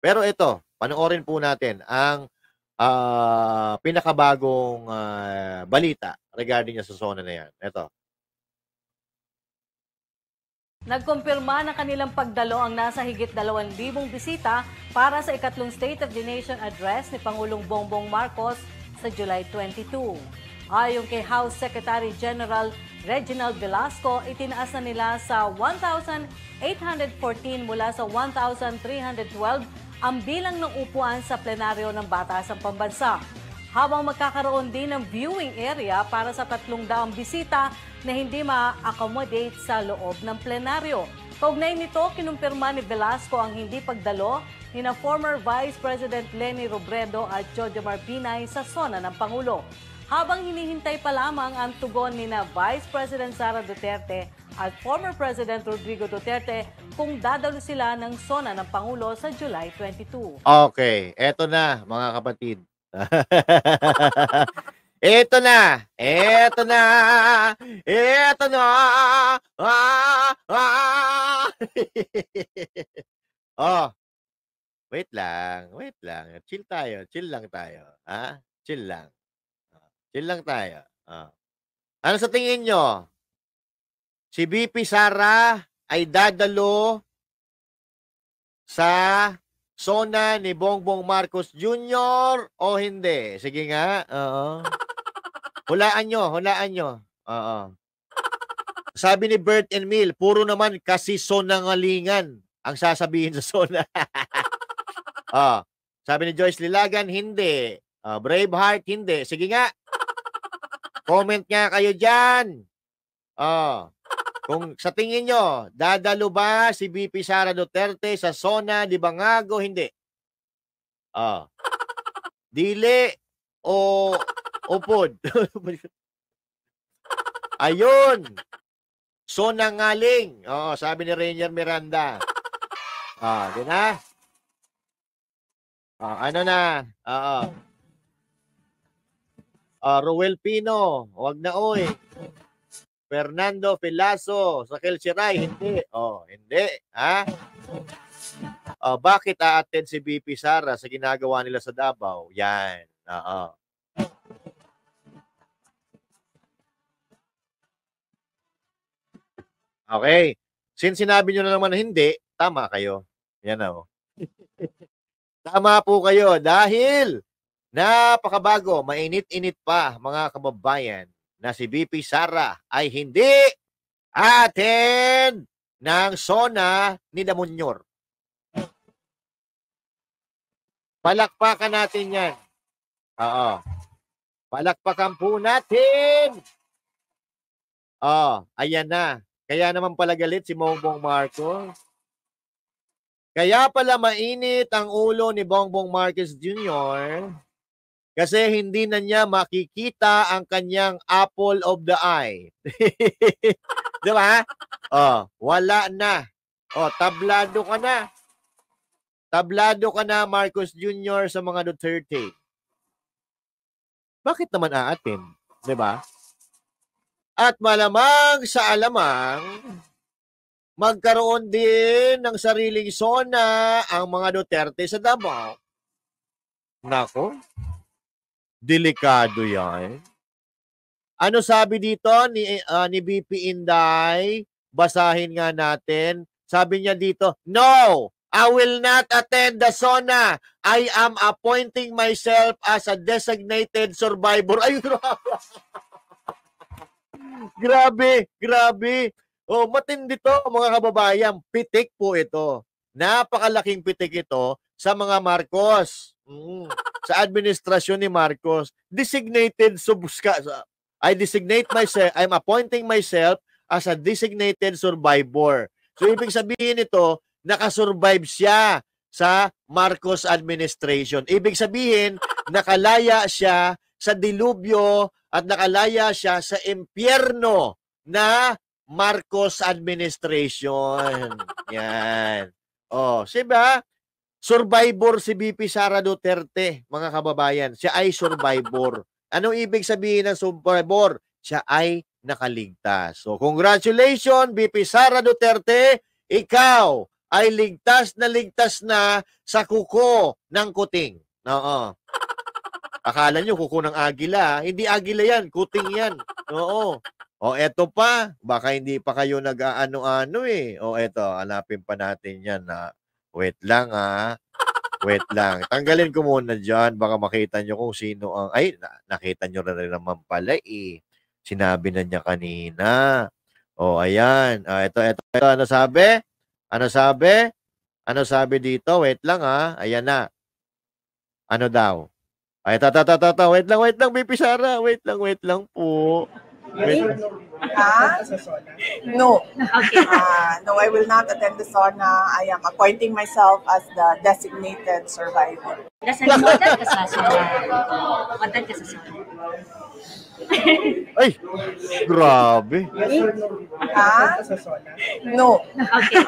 Pero ito, panoorin po natin ang pinakabagong balita regarding niya sa zona na yan. Ito. Nagkumpirma ng kanilang pagdalo ang nasa higit 2,000 bisita para sa ikatlong State of the Nation Address ni Pangulong Bongbong Marcos sa July 22. Ayon kay House Secretary General Reginald Velasco, itinaas na nila sa 1,814 mula sa 1,312 ang bilang ng upuan sa plenaryo ng Batasang Pambansa. Habang magkakaroon din ng viewing area para sa 300 bisita na hindi ma-accommodate sa loob ng plenaryo. Kaugnay nito, kinumpirma ni Velasco ang hindi pagdalo ni na former Vice President Leni Robredo at Jojo Marbinay sa sona ng Pangulo. Habang hinihintay pa lamang ang tugon ni na Vice President Sara Duterte at former President Rodrigo Duterte kung dadalo sila ng sona ng Pangulo sa July 22. Okay, eto na mga kapatid. Eto na! Eto na! Eto na! Oh, wait lang, wait lang. Chill tayo, chill lang tayo. Ha? Chill lang. Chill lang tayo. Ano sa tingin nyo? Si VP Sara ay dadalo sa sona ni Bongbong Marcos Jr. o hindi? Sige nga. Oo. Hulaan nyo, hulaan nyo. Oo. Sabi ni Bert and Mill, puro naman kasi sonangalingan ang sasabihin sa sona. Sabi ni Joyce Lilagan, hindi. Braveheart, hindi. Sige nga. Comment nga kayo dyan. Kung sa tingin nyo, dadalo ba si VP Sara Duterte sa sona di Bangago? Hindi. Dili o upod. Ayun. Sona ngaling. Sabi ni Rainier Miranda. Di na? Ano na? Ruel Pino, wag na oy. Fernando Pelaso, sa Kelchiray, hindi. Hindi. Ha? Bakit a-attend si VP Sara sa ginagawa nila sa Davao? Yan. Okay. Since sinabi nyo na naman na hindi, tama kayo. Yan o. Tama po kayo dahil napakabago, mainit-init pa mga kababayan na si VP Sara ay hindi attend ng sona ni Damunyor. Palakpakan natin yan. Palakpakan po natin. Ayan na. Kaya naman pala galit si Bongbong Marcos. Kaya pala mainit ang ulo ni Bongbong Marcos Jr. kasi hindi na niya makikita ang kanyang apple of the eye. Di ba? Wala na. Tablado ka na. Tablado ka na, Marcos Jr. sa mga Duterte. Bakit naman aatin? Di ba? At malamang sa alamang, magkaroon din ng sariling sona ang mga Duterte sa Davao. Nako, delikado yan. Ano sabi dito ni BP Inday? Basahin nga natin. Sabi niya dito, no, I will not attend the SONA. I am appointing myself as a designated survivor. Ay, grabe, grabe. Matindi to mga kababayan. Pitik po ito. Napakalaking pitik ito sa mga Marcos. Sa administrasyon ni Marcos. I'm appointing myself as a designated survivor. So, ibig sabihin ito, nakasurvive siya sa Marcos administration. Ibig sabihin, nakalaya siya sa dilubyo at nakalaya siya sa impyerno na Marcos administration. Yan. Siba, survivor si VP Sara Duterte, mga kababayan. Siya ay survivor. Anong ibig sabihin ng survivor? Siya ay nakaligtas. So, congratulations, VP Sara Duterte. Ikaw ay ligtas na sa kuko ng kuting. Oo. Akala nyo kuko ng agila. Hindi agila yan, kuting yan. Oo. O eto pa, baka hindi pa kayo nag-aano-ano eh. O eto, hanapin pa natin yan na. Wait lang Wait lang. Tanggalin ko muna dyan. Baka makita nyo kung sino ang... Ay, nakita nyo na rin naman pala eh. Sinabi na niya kanina. O, ayan. Ito. Ano sabi? Ano sabi? Ano sabi dito? Wait lang Ayan na. Ano daw? Ay, Wait lang, BP Sara. Wait lang po. Wait. No. Okay. No, I will not attend the sauna. I am appointing myself as the designated survivor. Dasalimutan ka sa sauna. Matag ka sa sauna. Ay, grabe. No. Okay.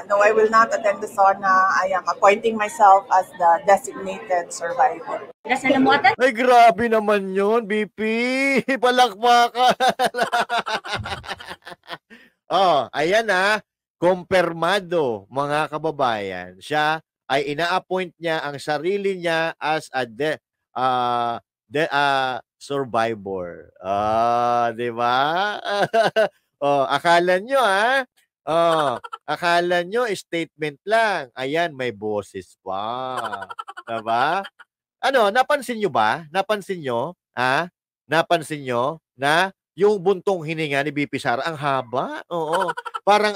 No, I will not attend the sauna. I am appointing myself as the designated survivor. Dasalimutan? Ay, grabe naman yun, BP. Palakpakan. Ayan kumpirmado, mga kababayan. Siya ay ina-appoint niya ang sarili niya as a survivor. Di ba? Akala nyo akala nyo statement lang. Ayan, may boses pa. Diba? Ano, napansin nyo ba? Napansin nyo? Napansin nyo na yung buntong hininga ni BP Sara ang haba? Oo. Parang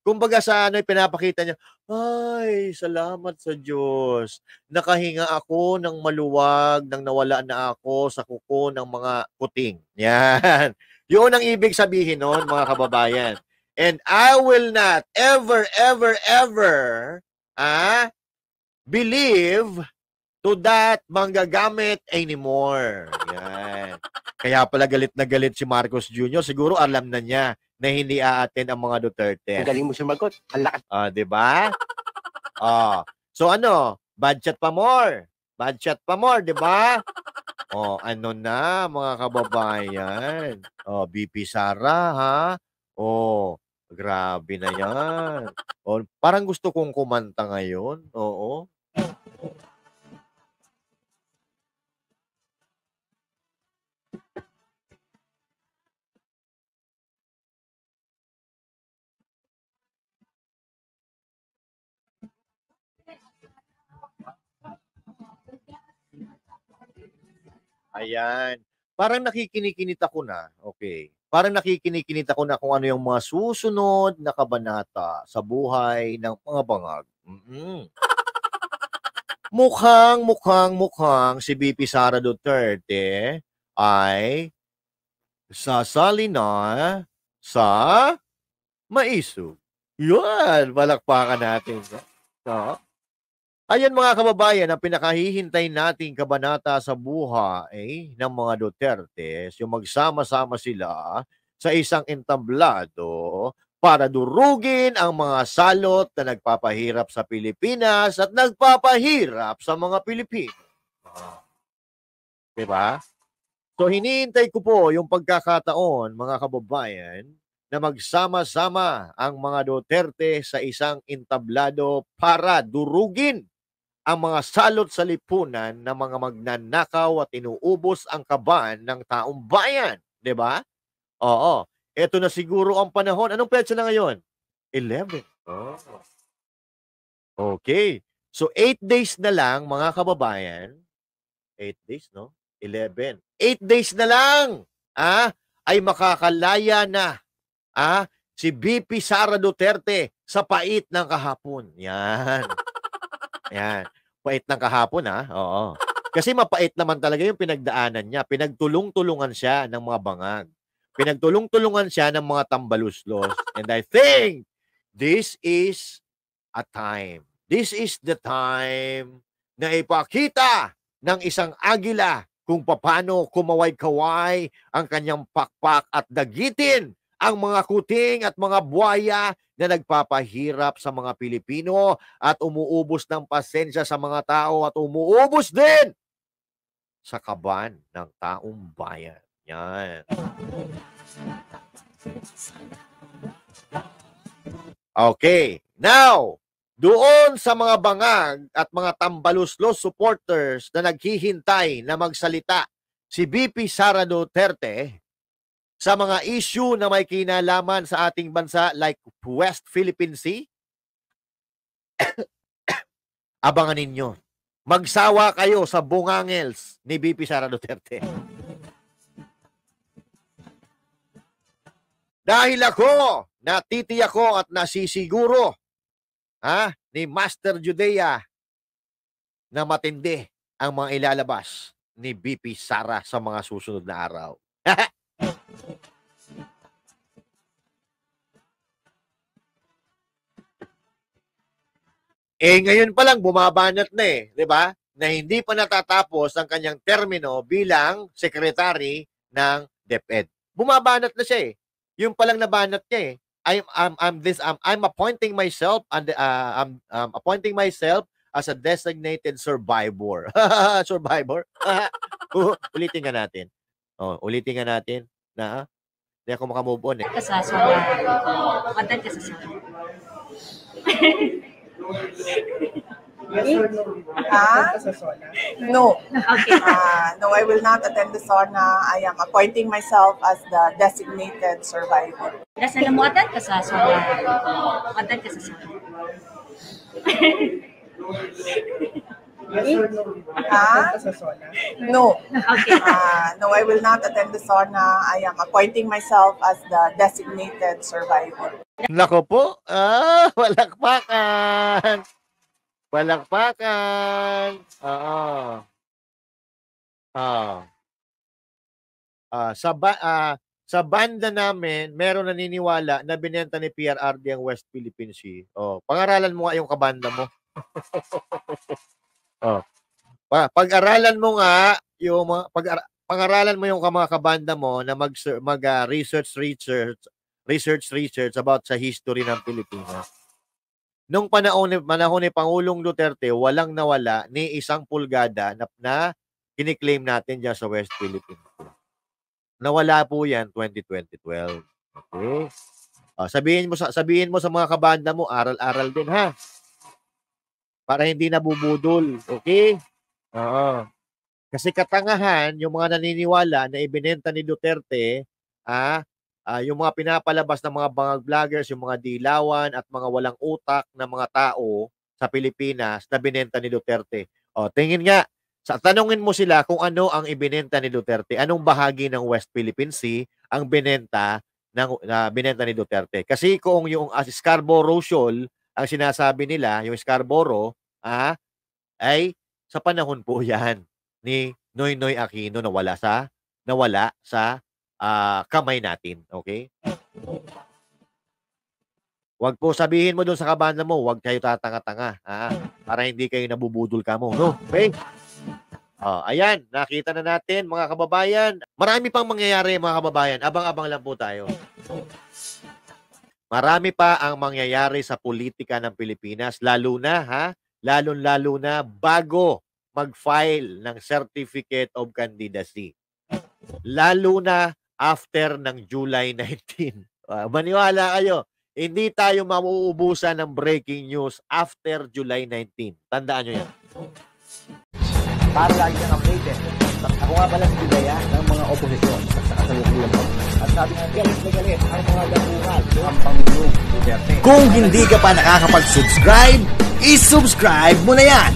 kumbaga sa pinapakita niya, ay, salamat sa Diyos. Nakahinga ako ng maluwag nang nawala na ako sa kuko ng mga kuting. Yan. Yun ang ibig sabihin nun, mga kababayan. And I will not ever believe to that manggagamit anymore. Yan. Kaya pala galit na galit si Marcos Jr. Siguro alam na niya na hindi a-attend ang mga Duterte. Ang galing mo sumagot. Ang lakas. Diba? So bad chat pa more. Bad chat pa more, diba? Ano na, mga kababayan? BP Sara, grabe na yan. Parang gusto kong kumanta ngayon. Oo. Ayan. Parang nakikinikinit ako na. Okay. Parang nakikinikinit ako na kung ano yung mga susunod na kabanata sa buhay ng mga bangag. Mukhang si BP Sara Duterte ay sasali na sa maisog. Yan, palakpakan natin. Ayan mga kababayan, ang pinakahihintay nating kabanata sa buhay ng mga Duterte, yung magsama-sama sila sa isang entablado para durugin ang mga salot na nagpapahirap sa Pilipinas at nagpapahirap sa mga Pilipino. Diba? So hinihintay ko po yung pagkakataon, mga kababayan, na magsama-sama ang mga Duterte sa isang entablado para durugin ang mga salot sa lipunan ng mga magnanakaw at inuubos ang kaban ng taong bayan. Diba? Oo. Ito na siguro ang panahon. Anong petsa na ngayon? 11. Okay. So, 8 days na lang, mga kababayan. 8 days, no? 11. 8 days na lang, ay makakalaya na, si BP Sara Duterte sa pait ng kahapon. Yan. Yan. Pait ng kahapon, Oo. Kasi mapait naman talaga yung pinagdaanan niya. Pinagtulong-tulungan siya ng mga bangag. Pinagtulong-tulungan siya ng mga tambaluslos. And I think this is a time. This is the time na ipakita ng isang agila kung paano kumaway-kaway ang kanyang pakpak at dagitin ang mga kuting at mga buhaya na nagpapahirap sa mga Pilipino at umuubos ng pasensya sa mga tao at umuubos din sa kaban ng taong bayan. Yan. Okay. Now, Doon sa mga bangag at mga tambaluslos supporters na naghihintay na magsalita si VP Sara Duterte sa mga issue na may kinalaman sa ating bansa like West Philippine Sea, abangan ninyo. Magsawa kayo sa bungangels ni VP Sara Duterte. Dahil ako, natitiyak ko at nasisiguro ni Master Judea na matindi ang mga ilalabas ni VP Sara sa mga susunod na araw. Ngayon pa lang bumabanat na di ba? Na hindi pa natatapos ang kanyang termino bilang secretary ng DepEd. Bumabanat na siya Yung pa lang nabanat niya I'm appointing myself and I'm appointing myself as a designated survivor. Survivor? Ulitin nga natin. Ulitin nga natin na hindi ako makamove on Kasasola. Content kasasola. No. Okay. No, I will not attend the SONA. I am appointing myself as the designated survivor. Dasal mo content kasasola. Content kasasola. No. Okay. No, I will not attend the SONA. I am appointing myself as the designated survivor. Nako po. Palakpakan. Palakpakan. Sa banda namin, meron naniniwala na binenta ni PRRD ang West Philippine Sea. Pag-aralan mo nga yung kabanda mo. Pag-aralan mo nga yung pag-aralan mo yung mga kabanda mo na research about sa history ng Pilipinas. Nung panahon ni Pangulong Duterte, walang nawala ni isang pulgada na kiniklaim natin dyan sa West Philippines. Nawala po yan 2012. Okay? Sabihin mo sa mga kabanda mo, aral-aral din ha. Para hindi nabubudol. Okay? Kasi katangahan, yung mga naniniwala na ibinenta ni Duterte, yung mga pinapalabas ng mga bangag vloggers, yung mga dilawan at mga walang utak na mga tao sa Pilipinas na binenta ni Duterte. Tingin nga, tanungin mo sila kung ano ang ibinenta ni Duterte. Anong bahagi ng West Philippine Sea ang binenta ni Duterte. Kasi kung yung Scarborough Shoal, ang sinasabi nila, yung Scarborough, ay sa panahon po yan ni Noynoy Aquino nawala sa kamay natin. Okay? Wag po sabihin mo doon sa kabanda mo, wag kayo tatanga-tanga. Para hindi kayo nabubudol ka mo. No? Okay? Ayan, nakita na natin mga kababayan. Marami pang mangyayari mga kababayan. Abang-abang lang po tayo. Marami pa ang mangyayari sa politika ng Pilipinas, lalo na bago mag-file ng Certificate of Candidacy. Lalo na after ng July 19. Maniwala kayo, hindi tayo mauubusan ng breaking news after July 19. Tandaan nyo yan. Para lagi kang updated. Ako nga pala si Bidaya ng mga oposisyon sa kasalukuyan ko. At sabi nga, galit na galit ang mga dapungan ng Pangulong Duterte. Kung hindi ka pa nakakapag-subscribe, i-subscribe mo na yan!